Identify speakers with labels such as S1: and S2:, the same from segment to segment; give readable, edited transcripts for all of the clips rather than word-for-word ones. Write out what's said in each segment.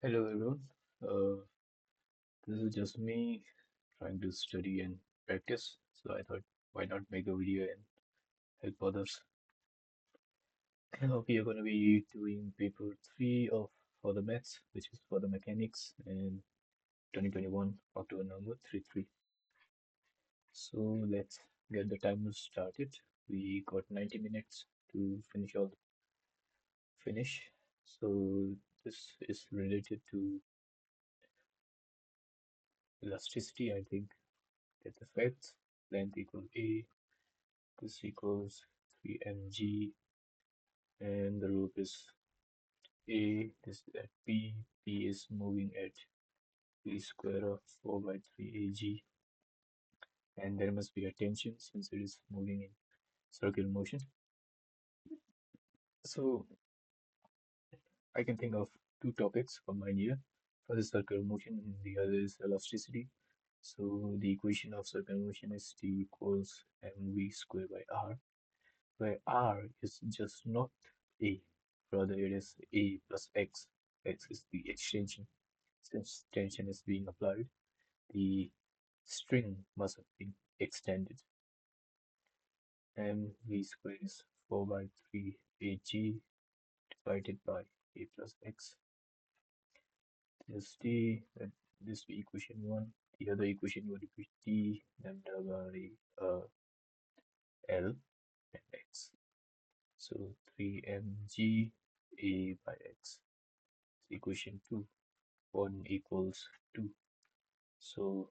S1: Hello everyone. Uh, this is just me trying to study and practice. So I thought, why not make a video and help others? We are going to be doing paper three of for the maths, which is for the mechanics, and 2021 October November 3. So let's get the timer started. We got 90 minutes to finish. So this is related to elasticity, I think. Get the facts. Length equal A. This equals 3mg, and the loop is A, this is at P is moving at P square of 4 by 3 ag, and there must be a tension since it is moving in circular motion. So I can think of two topics combined here. First is circular motion and the other is elasticity. So the equation of circular motion is T equals mv square by r, where r is just not A, rather it is A plus x. X is the extension. Since tension is being applied, the string must have been extended. mv squared is 4 by 3 ag divided by a plus x. This t, this be equation 1. The other equation would be t lambda by l and x. So 3mg a by x. Equation 2. 1 equals 2. So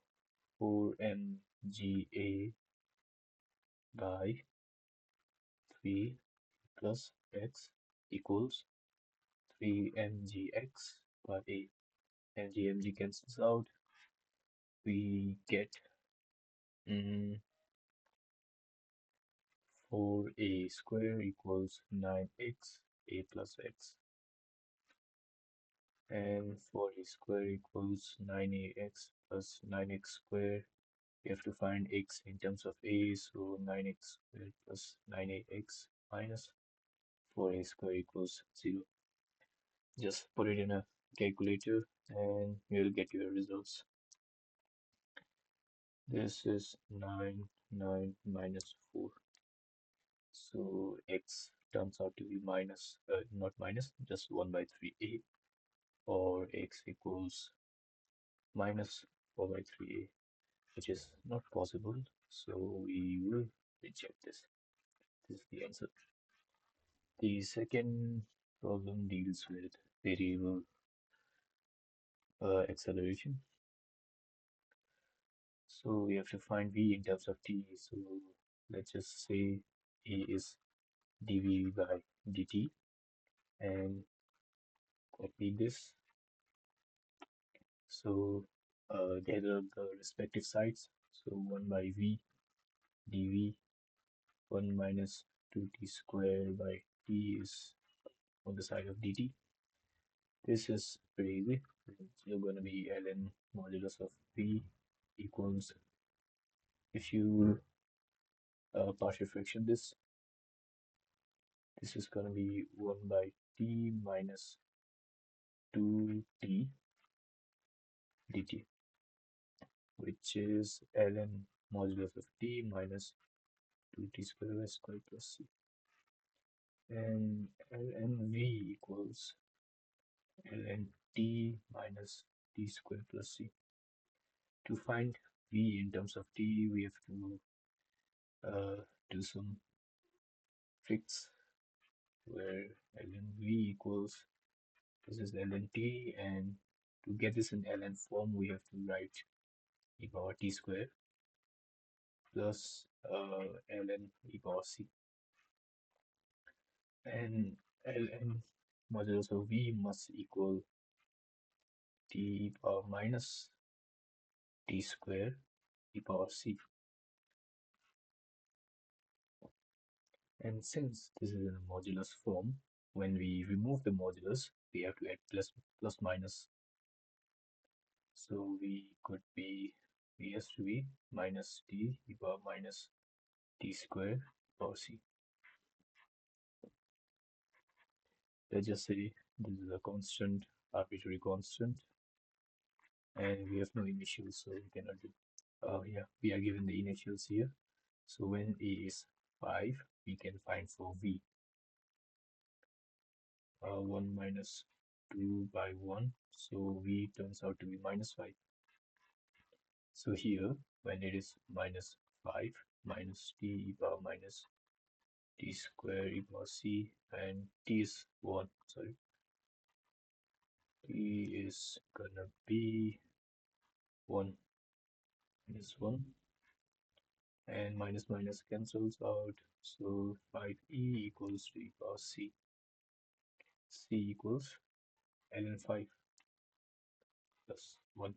S1: 4mga by 3 plus x equals 3mgx by a. Mg cancels out. We get 4a square equals 9x a plus x, and 4a square equals 9ax plus 9x square. We have to find x in terms of a, so 9x squared plus 9ax minus 4a square equals 0. Just put it in a calculator and you'll get your results. This is 9 minus 4. So x turns out to be minus, not minus, just 1 by 3a, or x equals minus 4 by 3a, which is not possible. So we will reject this. This is the answer. The second problem deals with variable acceleration. So we have to find v in terms of t. So let's just say a is dv by dt, and copy this. So gather the respective sides. So 1 by v dv, 1 minus 2t square by t is on the side of dt. This is pretty easy. You're going to be ln modulus of v equals, if you partial fraction this is going to be 1 by t minus 2t dt, which is ln modulus of t minus 2t square y squared plus c. And ln v equals ln t minus t square plus c. To find v in terms of t, we have to do some tricks where ln v equals, this is ln t, and to get this in ln form, we have to write e power t square plus ln e power c. And ln modulus of v must equal t power minus t square e power c. And since this is in a modulus form, when we remove the modulus, we have to add plus minus. So we could be v has to be minus t e power minus t square power c. Let's just say this is a constant arbitrary constant, and we have no initials, so we cannot do. Yeah, we are given the initials here. So when a is 5, we can find for v 1 minus 2 by 1. So v turns out to be minus 5. So here, when it is minus 5 minus t e power minus t square e power c, and t is 1, sorry, t is gonna be 1 minus 1, and minus minus cancels out, so 5e equals to e power c. C equals ln 5 plus 1.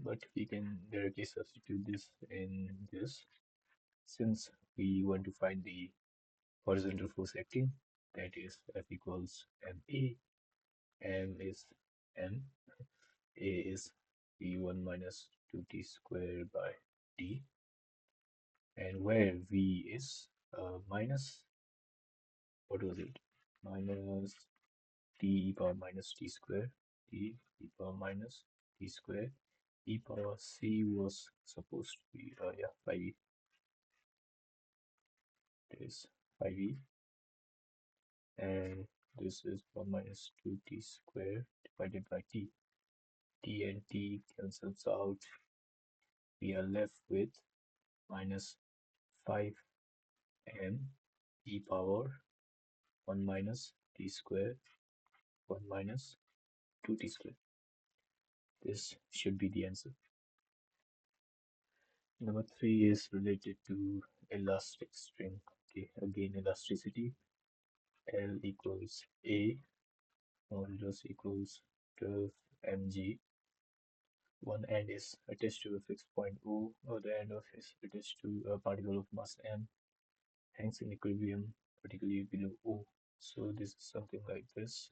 S1: But we can directly substitute this in this, since we want to find the horizontal force acting, that is F equals ma. M is m, a is v1 minus 2t squared by d, and where v is minus, what was it, minus t e power minus t square, t e power minus t square, e power c was supposed to be, yeah, 5e. It is 5e, and this is 1 minus 2t square divided by t. T and t cancels out. We are left with minus 5m e power 1 minus t square 1 minus 2t square. This should be the answer. Number 3 is related to elastic string. Okay, again elasticity. L equals A, modulus equals 12 mg. One end is attached to a fixed point O, other end of is attached to a particle of mass m, hangs in equilibrium, particularly below O. So this is something like this.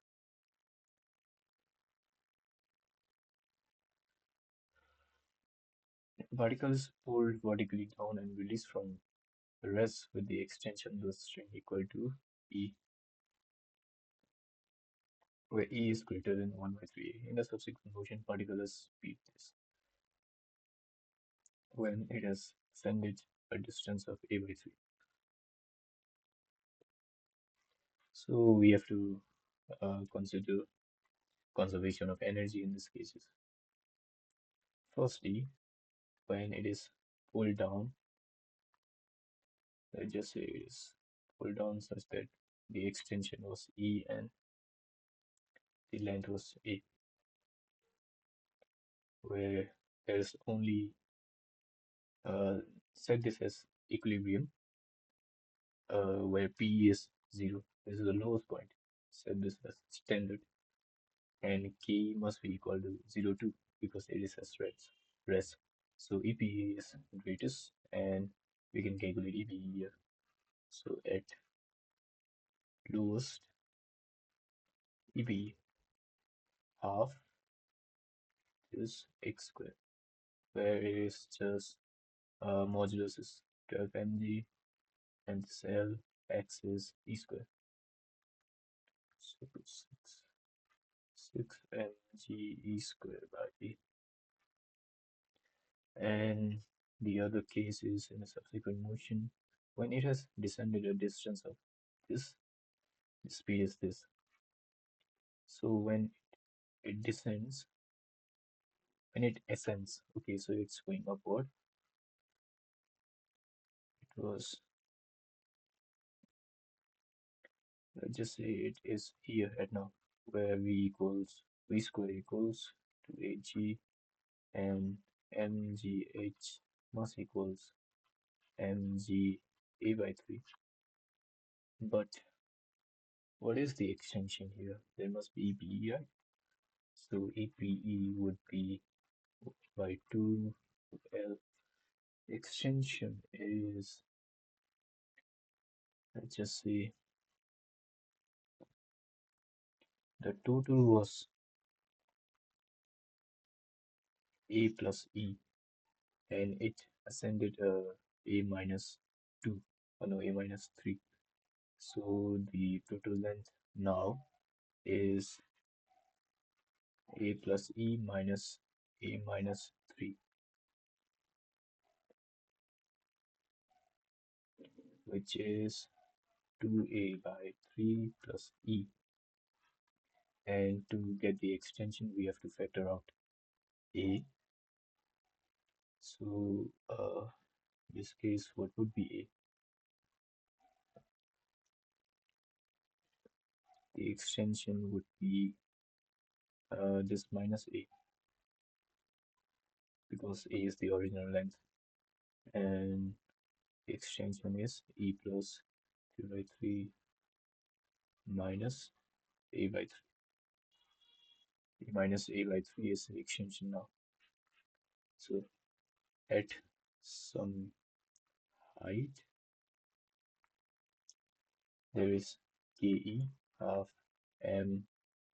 S1: The particle is pulled vertically down and released from rest with the extension of the string equal to E, where E is greater than 1 by 3a. In the subsequent motion, particle has speed this when it has ascended a distance of a by 3. So we have to consider conservation of energy in these cases. Firstly, when it is pulled down, let's just say it is pulled down such that the extension was E and the length was A, where there is only set this as equilibrium, where P is 0. This is the lowest point. Set this as standard, and K must be equal to 0 too, because it is as rest. So EPE is greatest, and we can calculate EPE here. So at lowest, EPE half is x squared, where it is just modulus is 12 mg, and the cell x is e squared. So 6 mg e squared by e. And the other case is in a subsequent motion, when it has descended a distance of this, the speed is this. So when it descends, when it ascends, okay, so it's going upward. It was, let's just say it is here at now, where v square equals 2ag, and mgh must equals mg a by 3. But what is the extension here? There must be EPE, right? So EPE would be by 2L. Extension is, let's just say, the total was A plus E, and it ascended A minus 2, or no, A minus 3. So the total length now is a plus e minus a minus 3, which is 2a by 3 plus e. And to get the extension, we have to factor out a. So in this case, what would be a? The extension would be this minus a, because a is the original length, and the extension is e plus 3 by 3 minus a by 3. E minus a by 3 is the extension now. So at some height, there is ke half m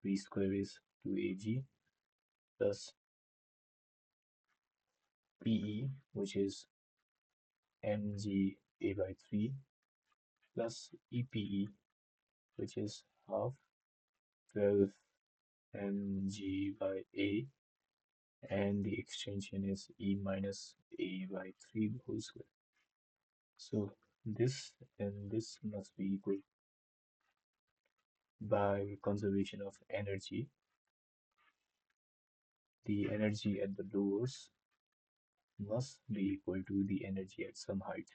S1: v square is 2ag plus pe, which is mg a by 3 plus epe, which is half 12 mg by a, and the extension is e minus a by 3 whole square. So this and this must be equal. By conservation of energy, the energy at the doors must be equal to the energy at some height.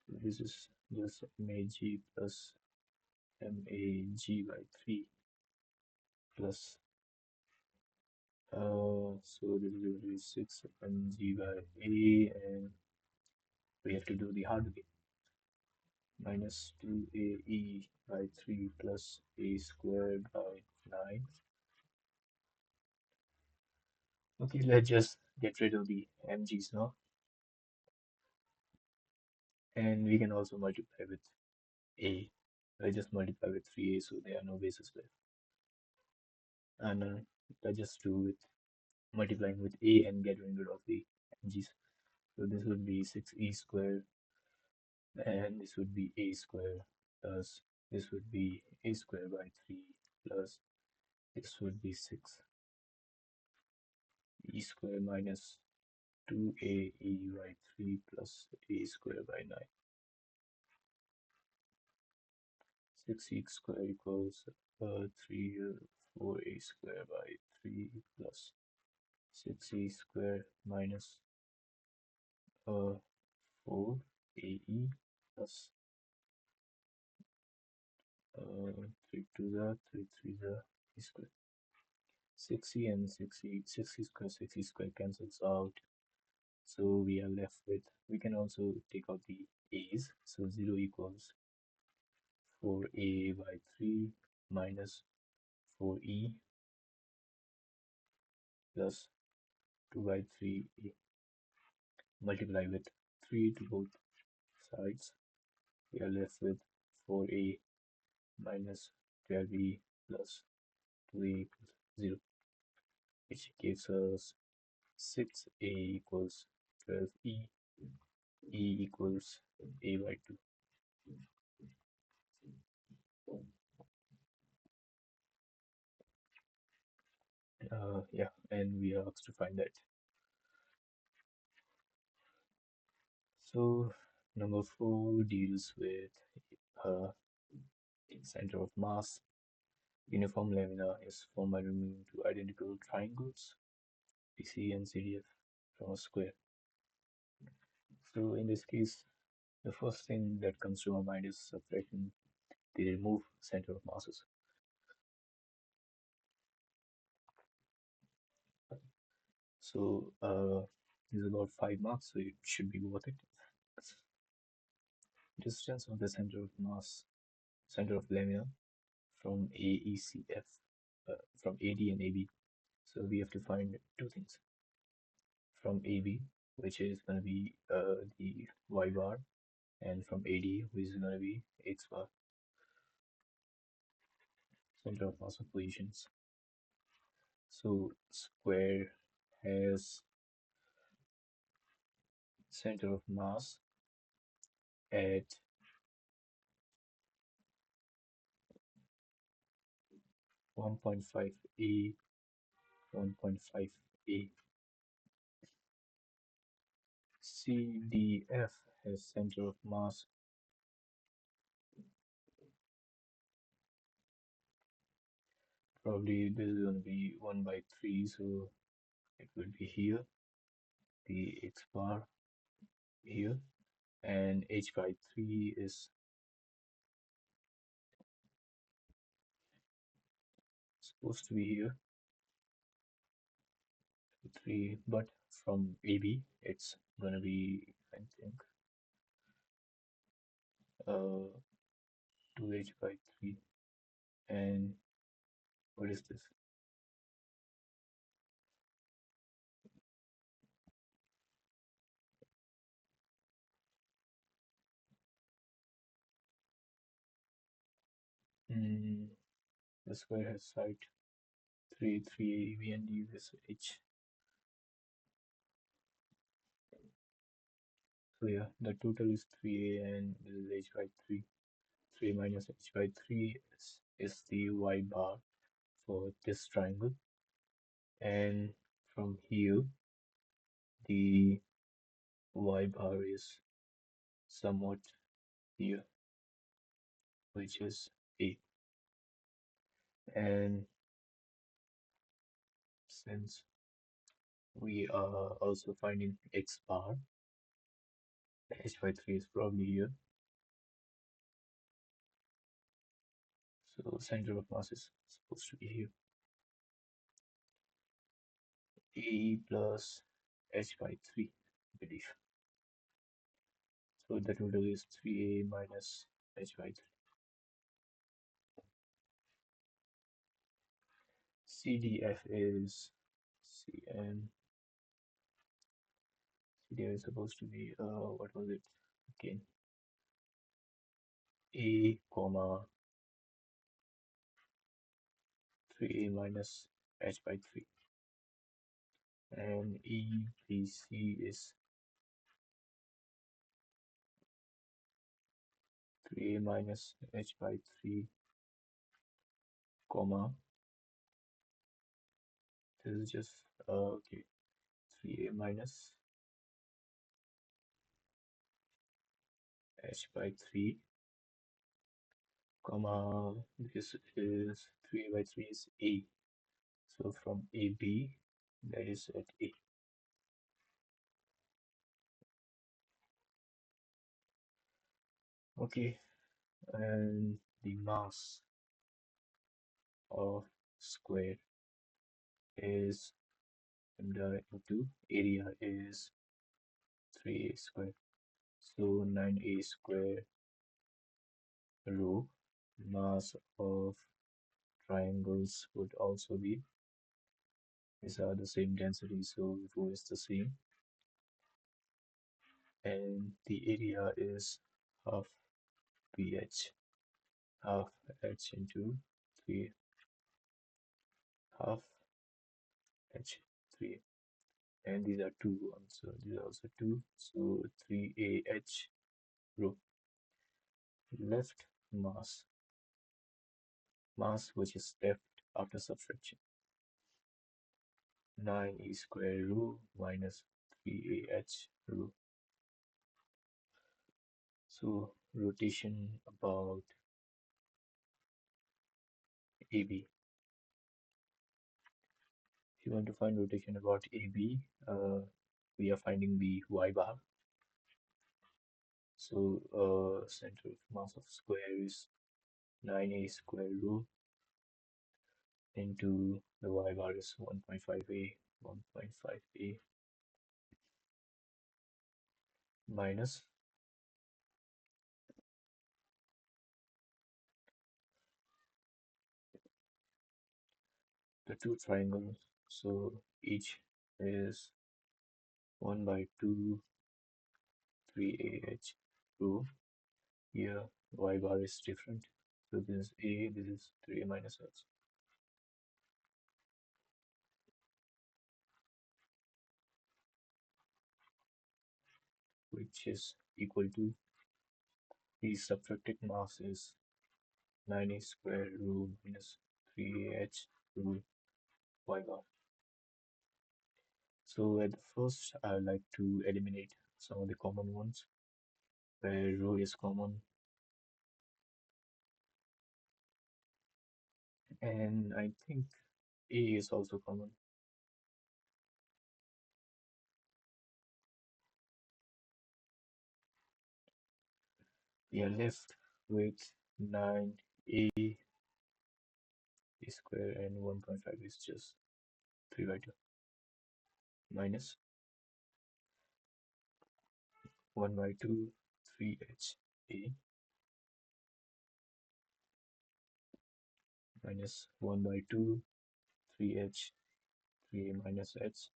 S1: So this is just mag plus mag by 3 plus so this will be 6 mg by a, and we have to do the hard way. Minus 2ae by 3 plus a squared by 9. Okay, let's just get rid of the mg's now, and we can also multiply with a. I just multiply with 3a, so there are no bases left. And I just do with multiplying with a and getting rid of the mg's. So this would be 6e squared, and this would be a squared, plus this would be a squared by 3, plus this would be 6 e squared minus 2ae by 3 plus a squared by 9. 6e squared equals 3 4a squared by 3 plus 6e squared minus 4ae plus 3 to the 3 3 the e squared. 6e and 6e, 6e square cancels out, so we are left with, we can also take out the a's, so 0 equals 4a by 3 minus 4e plus 2 by 3a. Multiply with 3 to both sides, we are left with 4a minus 12e plus 2a equals 0, which gives us 6a equals 12e, e equals a by 2. Yeah, and we are asked to find that. So number 4 deals with uh, center of mass. Uniform lamina is formed by removing two identical triangles, BC and CDF, from a square. So in this case, the first thing that comes to our mind is subtracting the removed center of masses. So this is about 5 marks, so it should be worth it. Distance of the center of mass, center of lamina from AECF, from AD and AB. So we have to find two things. From AB, which is going to be the y bar, and from AD, which is going to be x bar, center of mass of positions. So square has center of mass at 1.5 A, 1.5 A. CDF has center of mass. Probably this is going to be 1 by 3, so it will be here, the X bar here, and H by 3 is supposed to be here, 3, but from AB it's gonna be, I think, 2H by 3. And what is this? The square has side 3, 3 AB and D with H. So yeah, the total is 3A and this is H by 3. 3 minus H by 3 is the Y bar for this triangle. And from here, the Y bar is somewhat here, which is A. And since we are also finding X bar, H by 3 is probably here. So center of mass is supposed to be here. A plus H by 3, I believe. So the total is 3A minus H by 3. CDF is CN. CDF is supposed to be, what was it? Again, A comma 3A minus H by 3. And EPC is 3A minus H by 3, comma, this is just, okay, 3A minus H by 3, comma, this is 3A by 3 is A. So from AB, that is at A. Okay, and the mass of square is lambda into area is 3A square. So 9A square rho. Mass of triangles would also be, these are the same density, so rho is the same. And the area is half pH, half H into 3, half H 3. And these are 2 ones, so these are also 2, so 3AH rho. Left mass, which is left after subtraction, 9E square rho minus 3AH rho. So rotation about AB. If you want to find rotation about AB, we are finding the Y bar. So center of mass of square is 9A square rho into the Y bar is 1.5A, 1.5A minus the two triangles. So each is 1 by 2, 3AH rho. Here Y bar is different. So this is A, this is 3A minus H. Which is equal to The subtracted mass is 9a square rho minus 3ah rho y bar. So at the first, I would like to eliminate some of the common ones where rho is common, and I think a is also common. We are left with 9a square and 1.5 is just 3 by 2 minus 1 by 2 3h a minus 1 by 2 3h 3a minus h,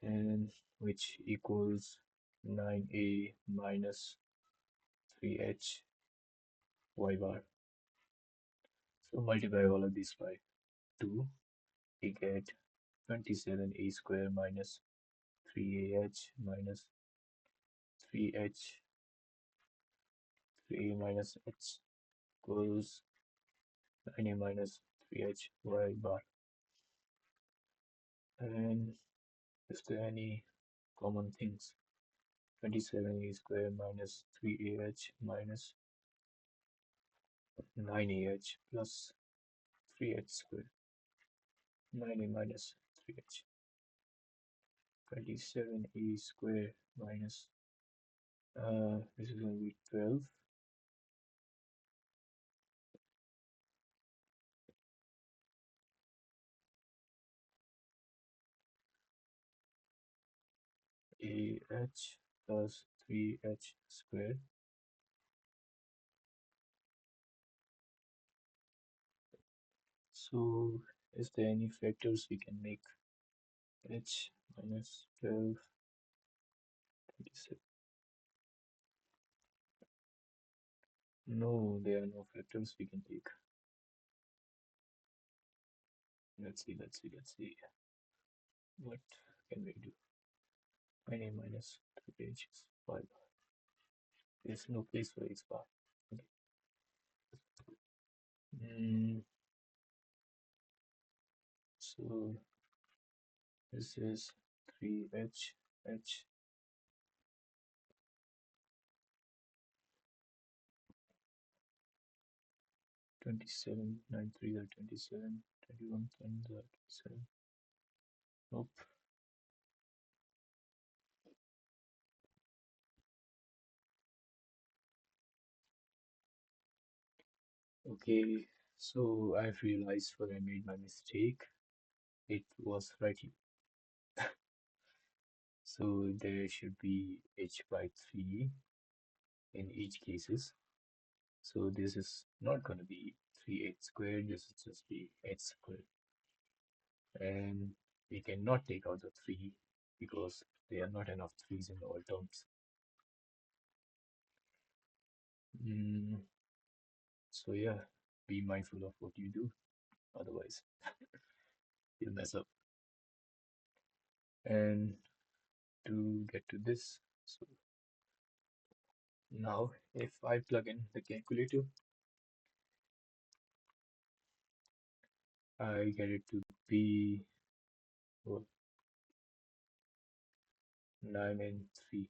S1: and which equals 9a minus 3h y bar. So multiply all of these by 2, we get 27a square minus 3ah minus 3h 3a minus h equals 9a minus 3h y bar. And is there any common things? 27a square minus 3ah minus 9ah plus 3h square, 9a minus 3h. 27a square minus, this is going to be 12. Ah plus 3h square. So is there any factors we can make? H minus 12, 27. No, there are no factors we can take. Let's see. What can we do? 9a minus 3h is 5. There's no place for x bar. Okay. So this is 3h h 27, 9 3 are 27, 21 10 are 27. Nope. Okay, so I've realized where I made my mistake. It was right here. So there should be h by 3 in each cases. So this is not going to be 3h squared, this is just be h squared. And we cannot take out the 3 because there are not enough 3's in all terms. So yeah, be mindful of what you do, otherwise you'll mess up. And to get to this, so now if I plug in the calculator, I get it to be, well, 9 and 3.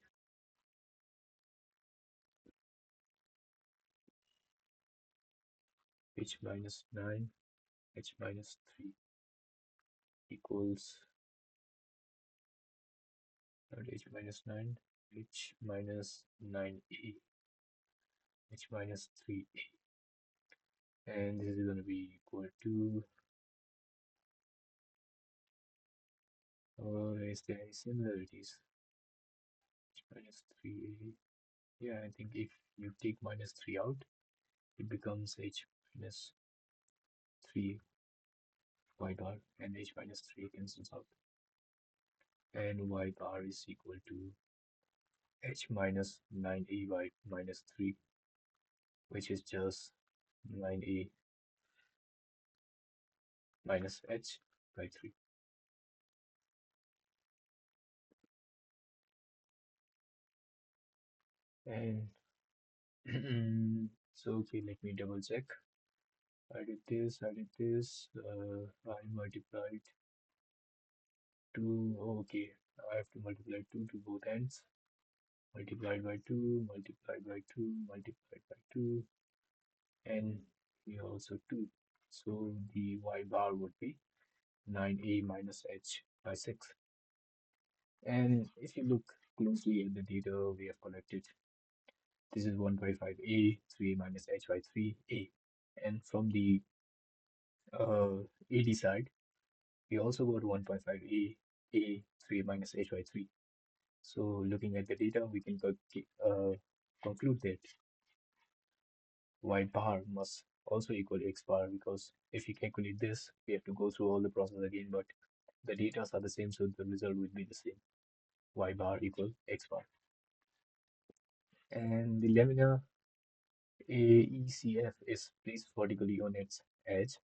S1: H minus 9, H minus 3 equals, not H minus 9, H minus 9a, H minus 3a. And this is going to be equal to, or is there any similarities? H minus 3a. Yeah, I think if you take minus 3 out, it becomes h minus 3 y bar, and h minus 3 cancels out. And y bar is equal to h minus 9a by minus 3, which is just 9a minus h by 3. And so okay, let me double check. I did this, I multiplied 2, okay, I have to multiply 2 to both ends, multiplied by 2, multiplied by 2, multiplied by 2, and here also 2. So the y bar would be 9a minus h by 6. And if you look closely at the data we have collected, this is 1.5a, 3 minus h by 3a. And from the AD side, we also got 1.5a, a 3 minus h by 3. So looking at the data, we can conclude that y bar must also equal x bar, because if we calculate this, we have to go through all the process again, but the data are the same, so the result would be the same. Y bar equal x bar. And the laminar AECF is placed vertically on its edge,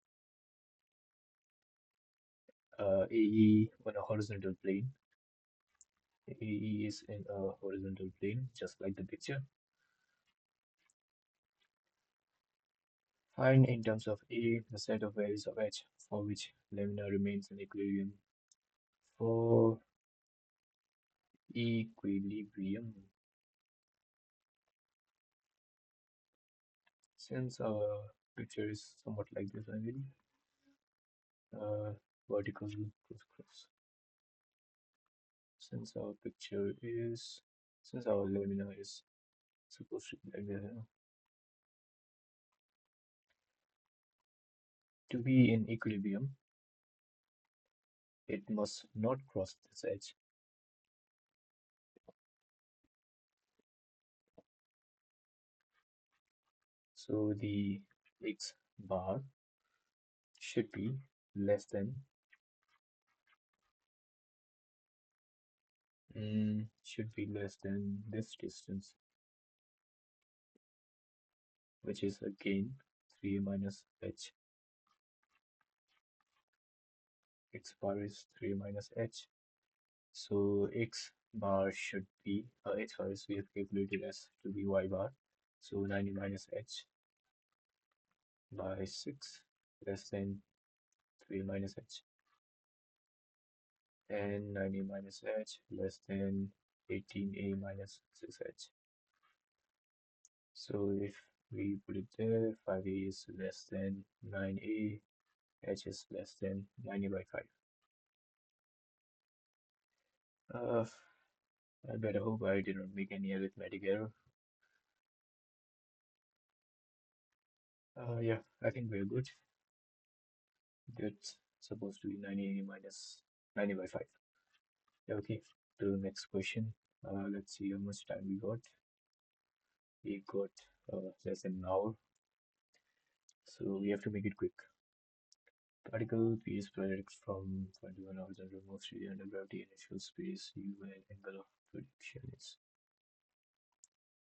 S1: AE on a horizontal plane. AE is in a horizontal plane, just like the picture. Find in terms of A the set of values of H for which laminar remains in equilibrium. For equilibrium, since our picture is somewhat like this, I believe, uh, vertical cross. Since our picture is, since our laminar is supposed to be like this, to be in equilibrium, it must not cross this edge. So the x bar should be less than this distance, which is again 3 minus h. X bar is 3 minus h. So x bar should be, x bar is we have calculated as to be y bar. So 90 minus h by 6 less than 3 minus h. And 90 minus h less than 18a minus 6h. So if we put it there, 5a is less than 9a, h is less than 90 by 5. I better hope I did not make any arithmetic error. Yeah, I think we're good. That's supposed to be 90 minus 90 by 5. Okay, to the next question. Let's see how much time we got. We got less than an hour, so we have to make it quick. Particle P is projected from 21 horizontal velocity under gravity. Initial speed is u and angle of prediction is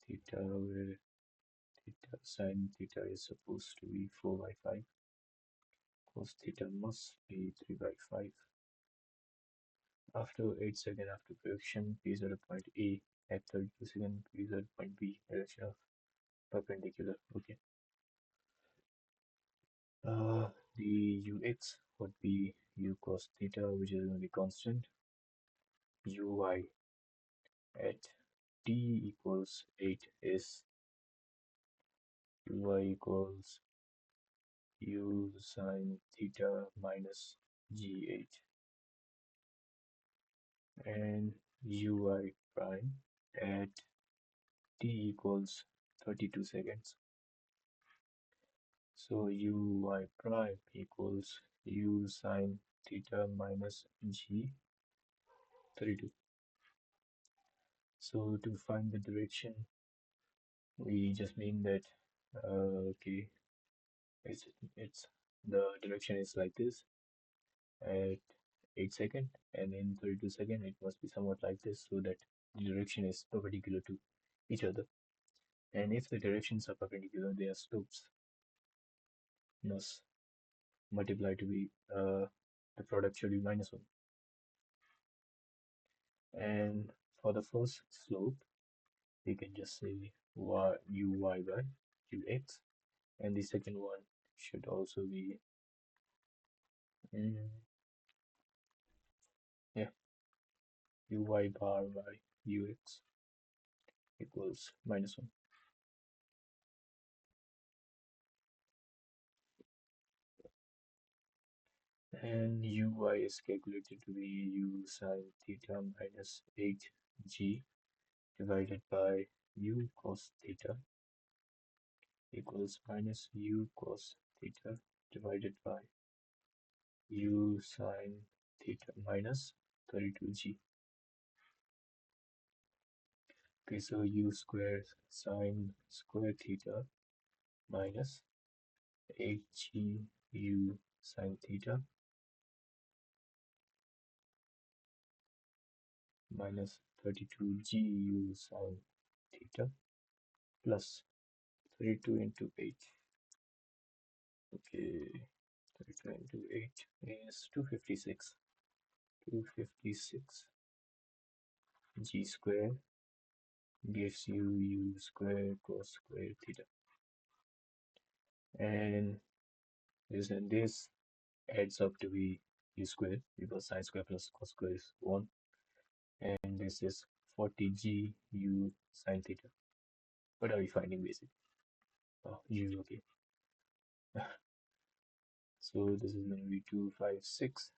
S1: theta, where theta sine theta is supposed to be 4 by 5. Cos theta must be 3 by 5. After 8 seconds after projection, P is at a point A. At 32 seconds, P is at point B. Direction of perpendicular. Okay. The ux would be u cos theta, which is going to be constant. Uy at t equals 8 is uy equals u sine theta minus g8, and uy prime at t equals 32 seconds. So uy prime equals u sine theta minus g 32. So to find the direction, we just mean that okay, it's the direction is like this at 8 seconds, and in 32 seconds it must be somewhat like this, so that the direction is perpendicular to each other. And if the directions are perpendicular, their slopes must multiply to be the product should be minus 1. And for the first slope, you can just say uy by ux, and the second one should also be mm, yeah, uy bar by ux equals -1. And uy is calculated to be u sine theta minus 8g divided by u cos theta equals minus u cos theta divided by u sine theta minus 32g. Okay, so u square sine square theta minus 8g u sine theta minus 32g u sine theta plus 32 into 8. Okay, 32 into 8 is 256. 256 g square gives you u square cos square theta. And this adds up to be u square because sine square plus cos square is 1. And this is 40g u sine theta. What are we finding basically? Oh, u, okay. So this is going to be 256.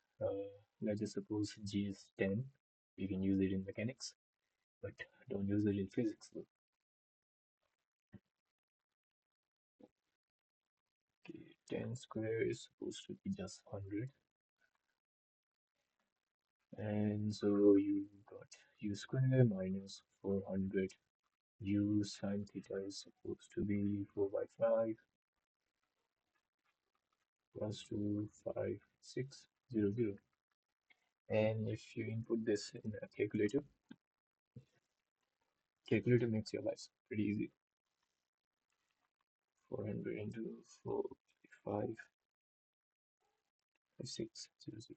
S1: Let's just suppose g is 10. You can use it in mechanics, but don't use it in physics though. Okay, 10 square is supposed to be just 100. And so you got u square minus 400. U sine theta is supposed to be 4 by 5 plus 25600. And if you input this in a calculator, calculator makes your life pretty easy. 400 into 4555600,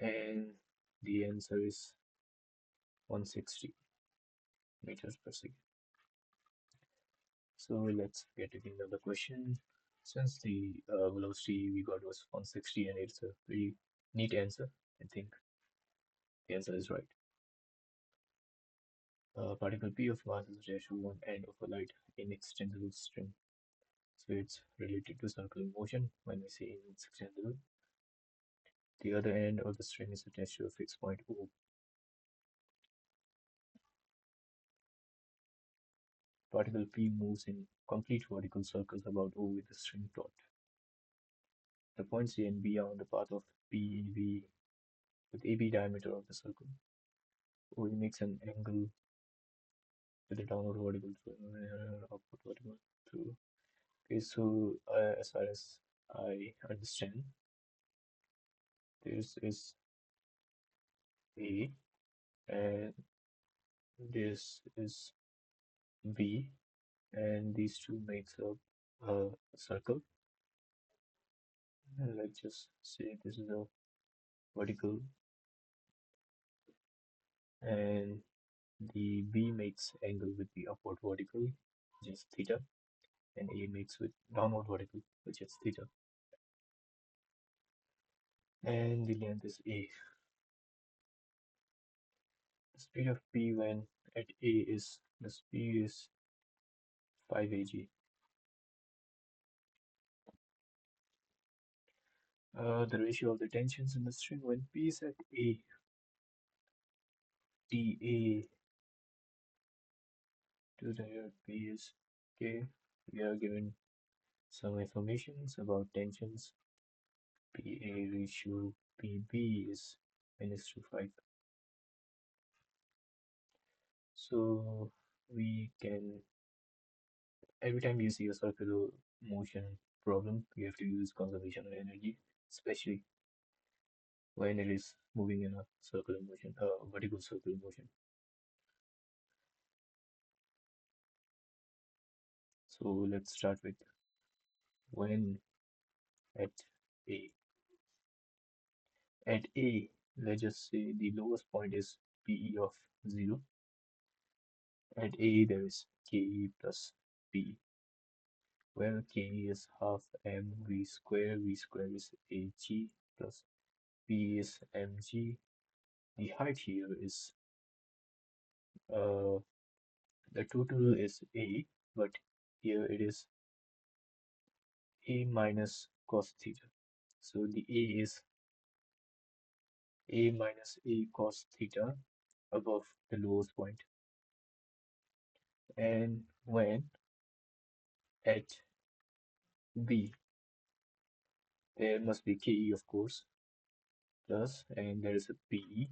S1: and the answer is 160 meters per second. So let's get to another question. Since the velocity we got was 160 and it's a pretty neat answer, I think the answer is right. Particle P of mass is attached to one end of a light inextensible string. So it's related to circular motion when we say inextensible. The other end of the string is attached to a fixed point O. Particle P moves in complete vertical circles about O with the string taut. The points A and B are on the path of PEV with AB diameter of the circle. OE makes an angle with a downward vertical upward vertical through. Okay, so as far as I understand, this is A and this is B, and these two makes up a circle. And let's just say this is a vertical, and the B makes angle with the upward vertical, which is theta, and A makes with downward vertical, which is theta. And the length is A. The speed of P when at A is, the speed is 5 ag. The ratio of the tensions in the string when P is at A, dA to the P is K. We are given some informations about tensions. PA ratio PB is -5. So we can, every time you see a circular motion problem, you have to use conservation of energy, especially when it is moving in a circular motion, vertical circular motion. So let's start with when at A. At A, let's just say the lowest point is PE of 0, At A there is Ke plus P, where Ke is half mv square, v square is Ag plus P is mg. The height here is uh, the total is A, but here it is A minus cos theta. So the A is A minus A cos theta above the lowest point. And when at B, there must be Ke, of course, plus, and there is a Pe.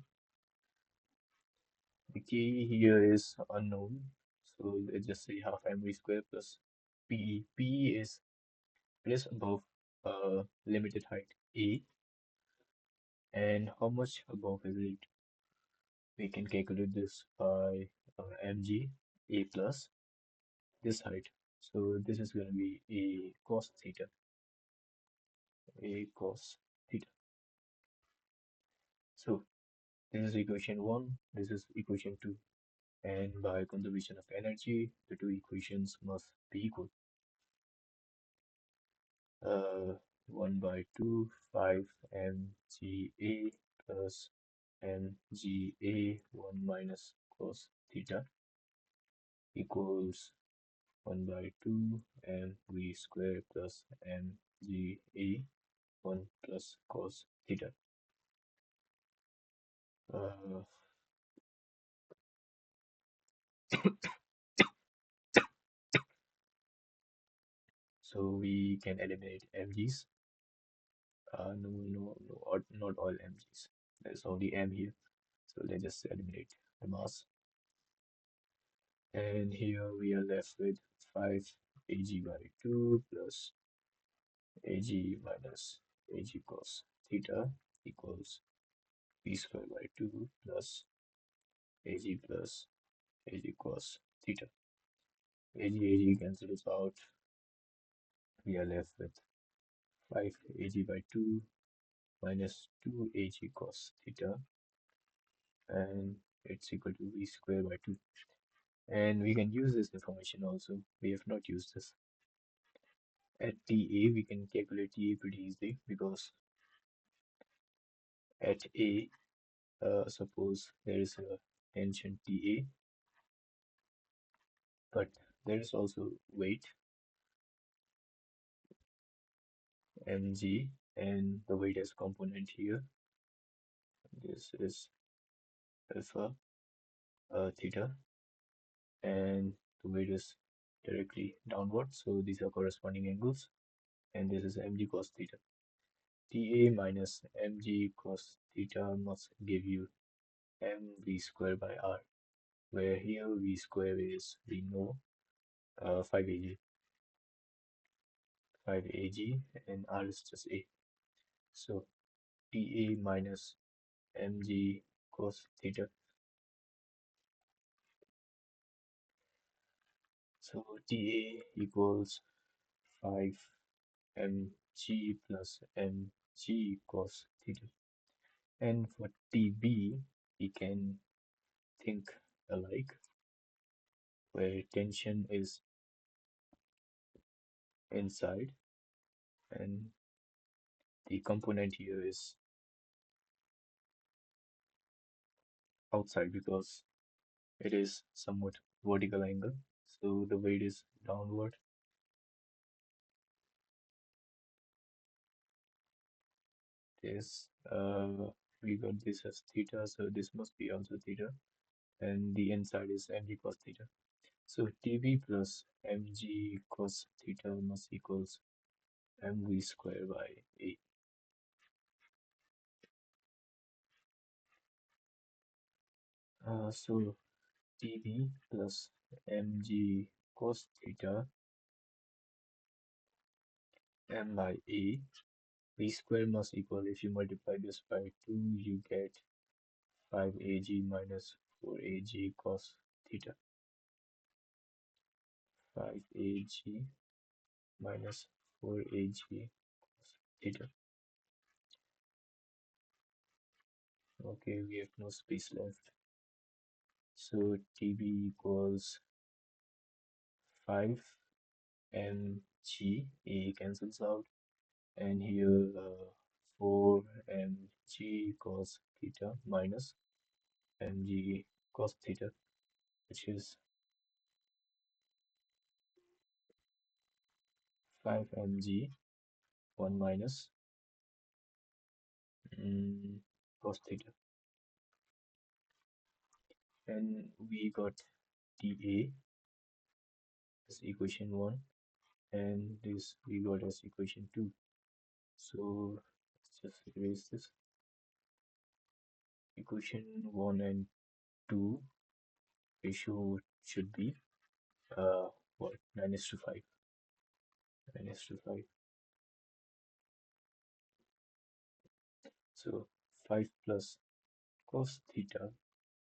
S1: The Ke here is unknown, so let's just say half mv square plus Pe. Pe is it is above limited height A, and how much above is it? We can calculate this by mg A plus this height. So this is going to be A cos theta, A cos theta. So this is equation 1, this is equation 2, and by conservation of energy, the two equations must be equal. 1 by 2, 5 mga plus mga 1 minus cos theta equals 1 by 2 mv square plus mga 1 plus cos theta. Uh, so we can eliminate mg's. No, not all mg's. There's only m here. So let's just eliminate the mass. And here we are left with 5 ag by 2 plus ag minus ag cos theta equals b square by 2 plus ag plus ag cos theta. Ag cancels out. We are left with 5 ag by 2 minus 2 ag cos theta, and it's equal to v square by 2. And we can use this information also. We have not used this. At TA, we can calculate TA pretty easily because at A, suppose there is a tension TA, but there is also weight mg, and the weight as component here. This is alpha theta, and the weight is directly downward, so these are corresponding angles, and this is mg cos theta. TA minus mg cos theta must give you mv square by r, where here v square is, we know, 5 ag, 5 ag, and r is just a. So TA minus mg cos theta. So TA equals 5 mg plus mg cos theta. And for TB, we can think alike, where tension is inside and the component here is outside because it is somewhat vertical angle, so the weight is downward. This we got this as theta, so this must be also theta, and the inside is mg cos theta. So TB plus mg cos theta must equals mv square by a. So TB plus mg cos theta m by a, v square must equal, if you multiply this by 2, you get 5ag minus 4ag cos theta. 5ag minus 4ag cos theta. Okay, we have no space left. So TB equals 5 mg, A cancels out, and here 4 mg cos theta minus mg cos theta, which is 5 mg 1 minus cos theta, and we got dA as equation 1, and this we got as equation 2. So let's just erase this. Equation 1 and 2 ratio should be what, 9:5. 9:5. So 5 plus cos theta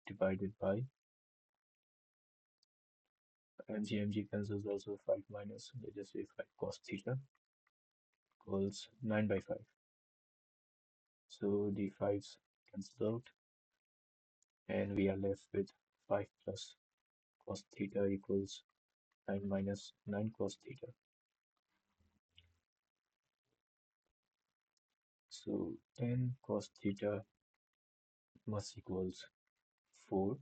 S1: divided by mg cancels also, 5 minus, let's just say 5 cos theta equals 9/5. So the 5's cancel out, and we are left with 5 plus cos theta equals 9 minus 9 cos theta. So 10 cos theta must equals 4,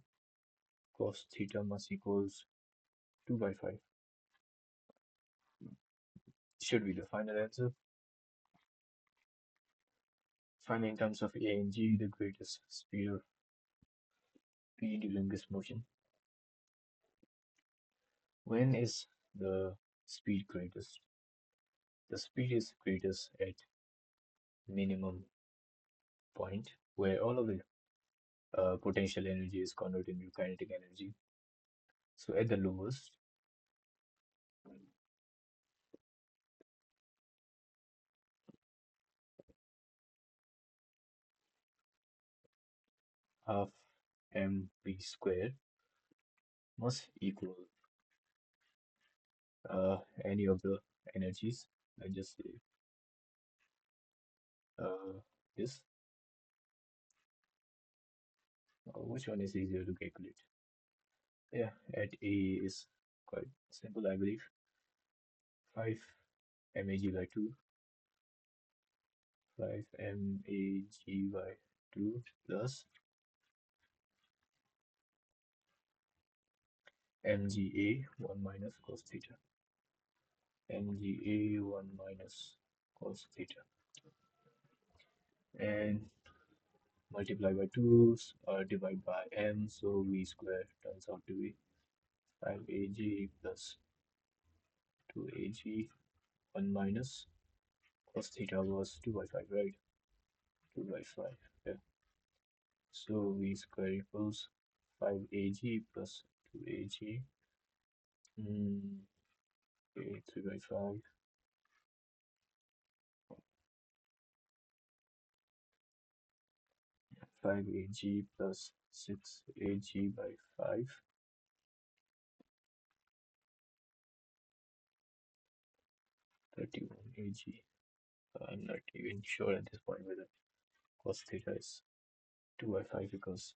S1: cos theta must equals 2/5. Should be the final answer. Find in terms of A and G the greatest speed of P during this motion. When is the speed greatest? The speed is greatest at minimum point where all of the potential energy is converted into kinetic energy. So at the lowest, half mv squared must equal any of the energies. Let's just say this. Which one is easier to calculate? Yeah, at A is quite simple, I believe. 5 mag by 2, 5 mag by 2 plus mga 1 minus cos theta. Mga 1 minus cos theta. And multiply by 2, divide by m, so v square turns out to be 5ag plus 2ag 1 minus cos theta was 2/5, right? 2/5, yeah. So v square equals 5ag plus 2ag, 3/5, 5ag plus 6ag by 5, 31ag. I'm not even sure at this point whether cos theta is 2/5 because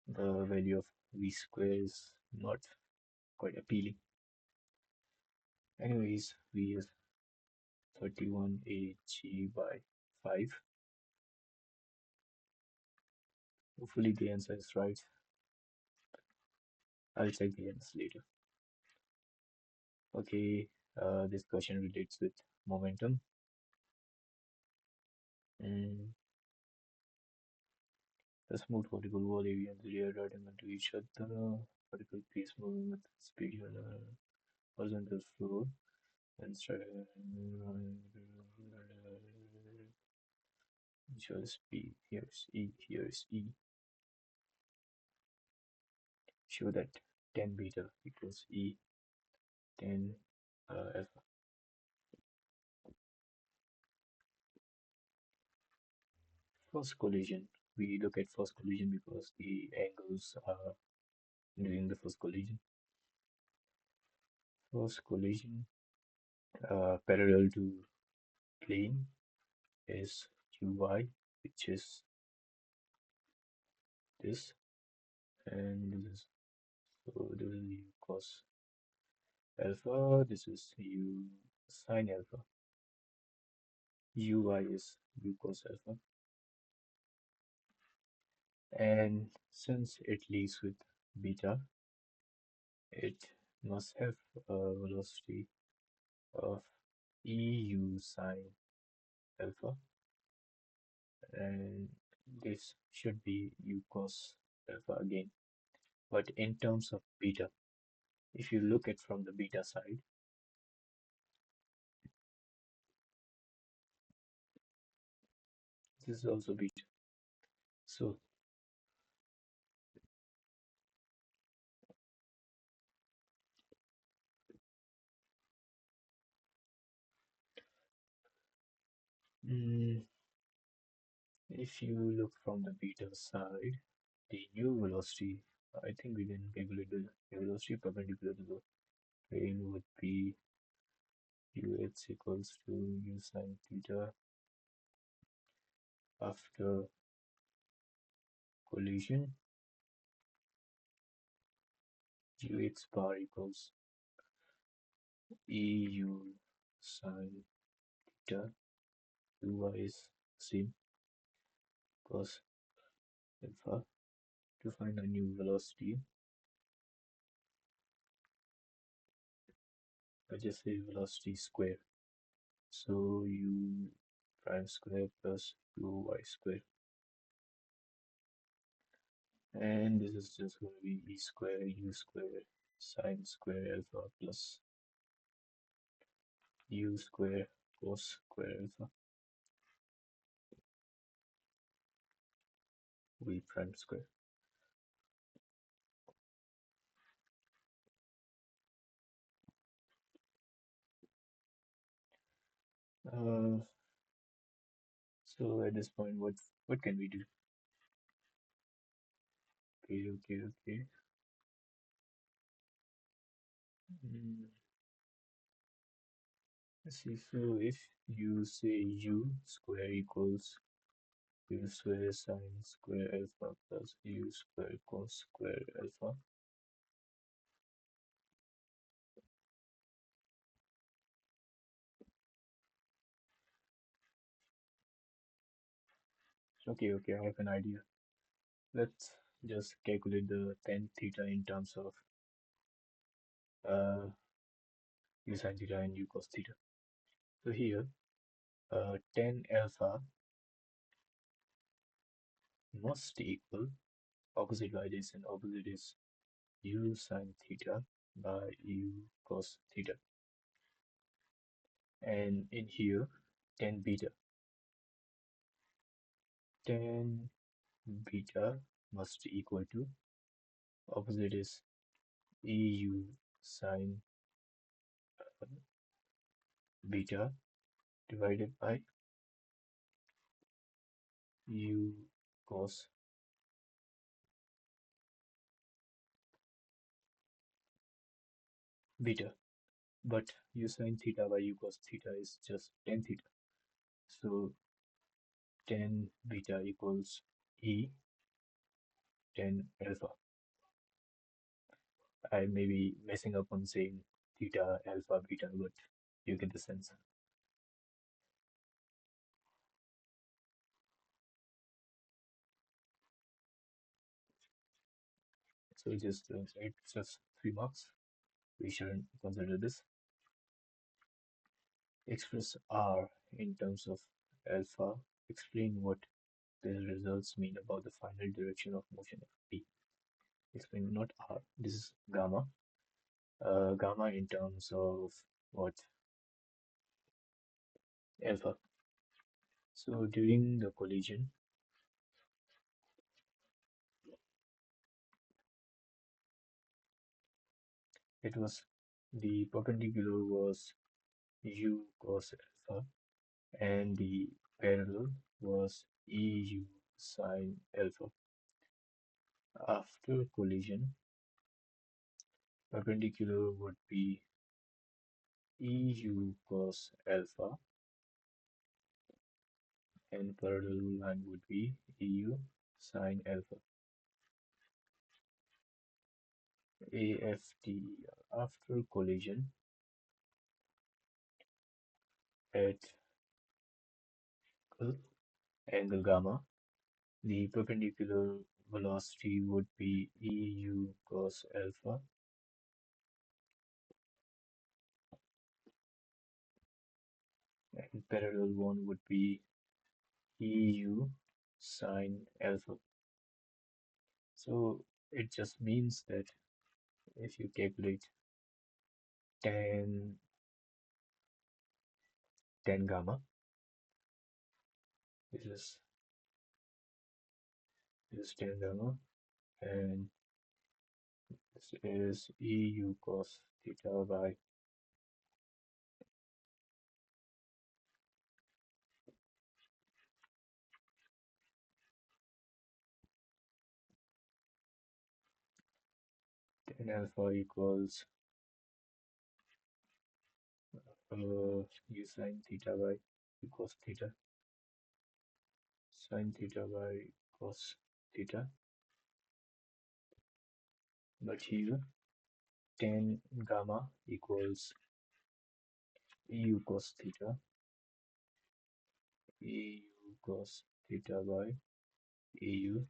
S1: the value of v square is not quite appealing. Anyways, v is 31ag by 5. Hopefully the answer is right. I'll check the answer later. Okay, this question relates with momentum. The smooth particle wall area and the rear riding into each other. Particle piece moving with speed on the horizontal floor. And shows P. Here's E. Here's E. Show that 10 beta equals E 10 alpha. First collision. We look at first collision because the angles are during the first collision. First collision parallel to plane is Qy, which is this, and this is u cos alpha, this is u sine alpha. Uy is u cos alpha, and since it leads with beta, it must have a velocity of eu sine alpha, and this should be u cos alpha again, but in terms of beta. If you look at from the beta side, this is also beta. So mm, if you look from the beta side, the new velocity, I think we can calculate the velocity perpendicular to the plane would be ux equals to u sine theta after collision. Ux bar equals eu sine theta. Uy is same cos alpha. To find a new velocity, I just say velocity square. So u prime square plus uy square. And this is just going to be e square u square sine square alpha plus u square cos square alpha v prime square. Uh, so at this point, what can we do? Okay. Mm, let's see. So if you say u square equals u square sine square alpha plus u square cos square alpha. Okay, I have an idea. Let's just calculate the tan theta in terms of uh, u sin theta and u cos theta. So here, tan alpha must equal opposite by this, and opposite is u sin theta by u cos theta. And in here, tan beta. Tan beta must equal to opposite is eu sin beta divided by u cos beta. But u sin theta by u cos theta is just tan theta. So tan beta equals e tan alpha. I may be messing up on saying theta, alpha, beta, but you get the sense. So it's just 3 marks. We shouldn't consider this. Express R in terms of alpha. Explain what the results mean about the final direction of motion of P. Explain not R. This is gamma. Gamma in terms of what? Alpha. So during the collision, it was the perpendicular was u cos alpha and the parallel was eu sine alpha. After collision, perpendicular would be eu cos alpha and parallel line would be eu sine alpha. AFT after collision at angle gamma, the perpendicular velocity would be EU cos alpha, and parallel one would be EU sine alpha. So it just means that if you calculate tan gamma, this is tan gamma, and this is EU cos theta by tan alpha equals u sine theta by cos theta, sine theta by cos theta. But here tan gamma equals EU cos theta, EU cos theta by EU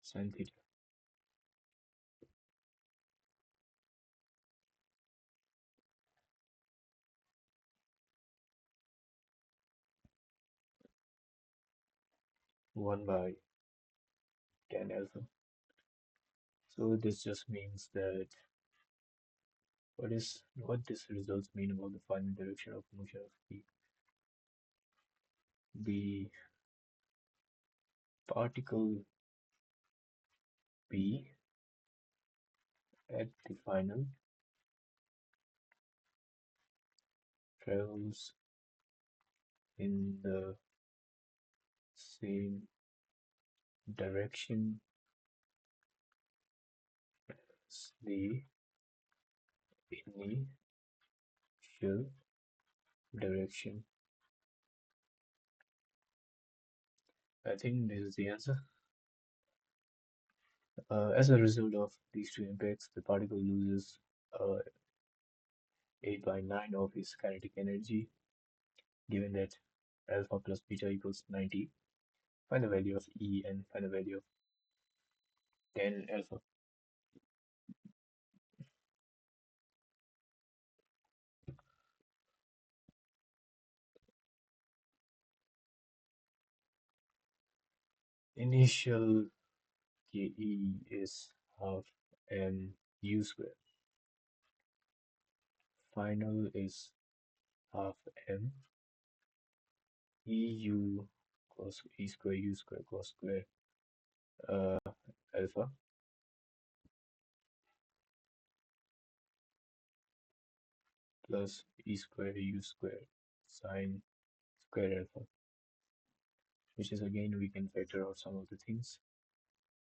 S1: sine theta. One by tan alpha. So this just means that what this results mean about the final direction of motion of the particle P at the final travels in the same direction as the initial direction. I think this is the answer. As a result of these two impacts, the particle loses 8 by 9 of its kinetic energy, given that alpha plus beta equals 90. Find the value of E and find the value of tan alpha. Initial Ke is half mu square. Final is half m EU cos E square U square cos square alpha plus E square U square sine square alpha, which is again we can factor out some of the things.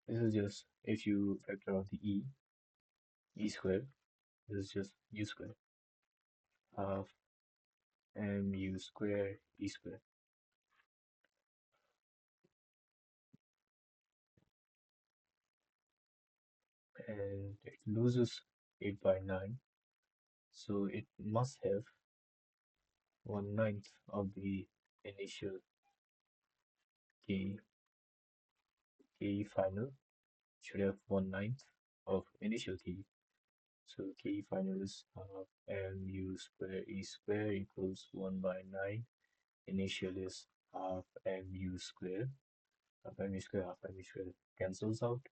S1: This is just if you factor out the E square, this is just U square half mu square E square. And it loses 8 by 9, so it must have 1/9 of the initial Ke final should have 1/9 of initial Ke. So Ke final is half mu square E square equals 1 by 9. Initial is half mu square. Half mu square, half mu square cancels out.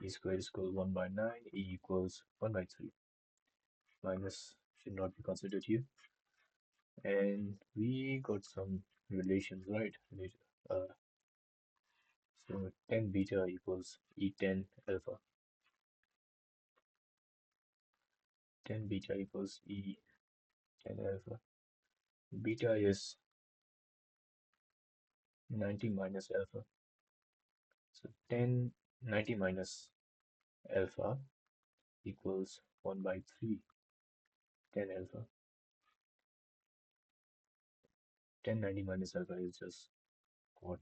S1: E square is equal 1 by 9. E equals 1 by 3. Minus should not be considered here. And we got some relations, right? So tan beta equals E tan alpha. Tan beta equals E tan alpha. Beta is 90 minus alpha. So tan 90 minus alpha equals 1 by 3 tan alpha. Tan 90 minus alpha is just cot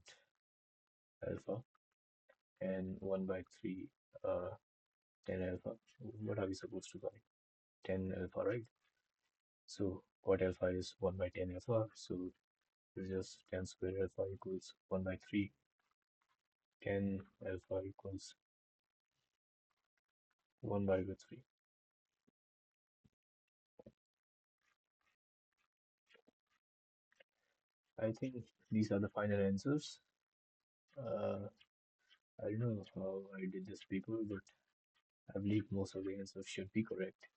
S1: alpha. and 1 by 3 uh, 10 alpha. What are we supposed to find? 10 alpha, right? So cot alpha is 1 by 10 alpha. So it's just 10 square alpha equals 1 by 3. 10 alpha equals 1 by root 3. I think these are the final answers. Uh, I don't know how I did this paper, but I believe most of the answers should be correct.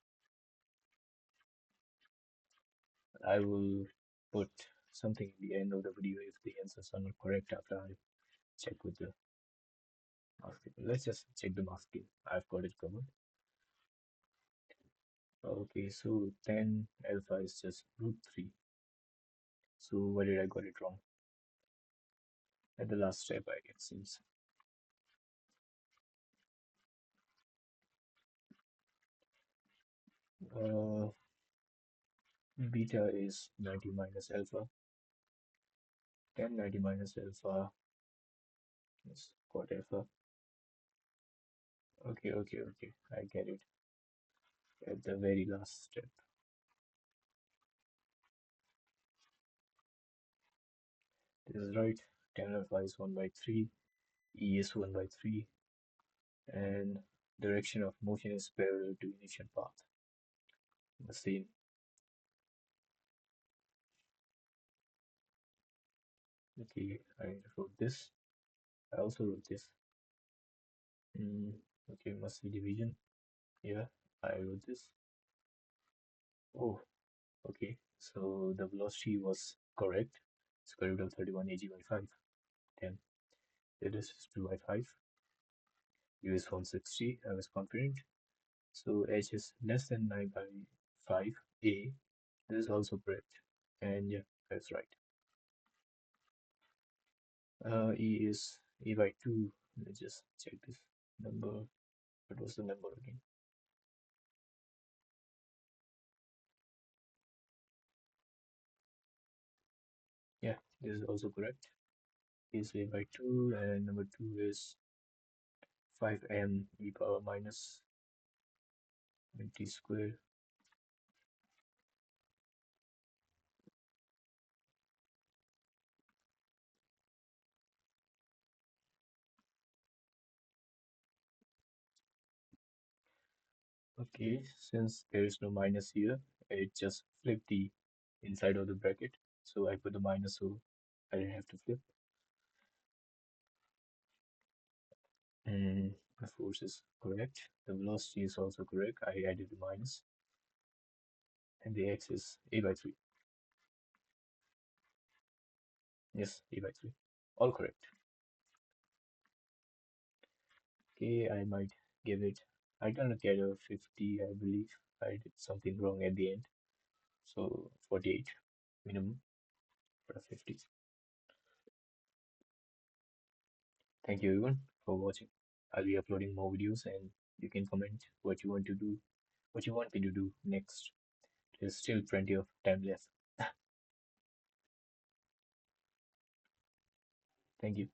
S1: I will put something at the end of the video if the answers are not correct after I check with the mask. Let's just check the masking. I've got it covered. Okay, so 10 alpha is just root 3. So why did I got it wrong? At the last step, I guess, seems. Uh, Beta is 90 minus alpha. 10 90 minus alpha is cot alpha. Okay. I get it. At the very last step. This is right. 10 alpha is 1 by 3. E is 1 by 3. And direction of motion is parallel to initial path. The same. Okay, I wrote this. I also wrote this. Okay, must be division. Yeah, I wrote this. Oh, okay. So the velocity was correct. Square root of 31 ag by 5. 10. This is 2 by 5. U is 160. I was confident. So h is less than 9 by 5. A. This is also correct. And yeah, that's right. E is E by 2. Let's just check this number. What was the number again? Yeah, this is also correct. Is A by 2, and number 2 is 5m e power minus 20 square. Okay, since there is no minus here, it just flip the inside of the bracket. So I put the minus so I didn't have to flip. And the force is correct. The velocity is also correct. I added the minus. And the x is A by 3. Yes, A by 3. All correct. Okay, I might give it. I gonna get a 50, I believe. I did something wrong at the end. So 48 minimum for a 50. Thank you everyone for watching. I'll be uploading more videos and you can comment what you want to do, what you want me to do next. There's still plenty of time left. Thank you.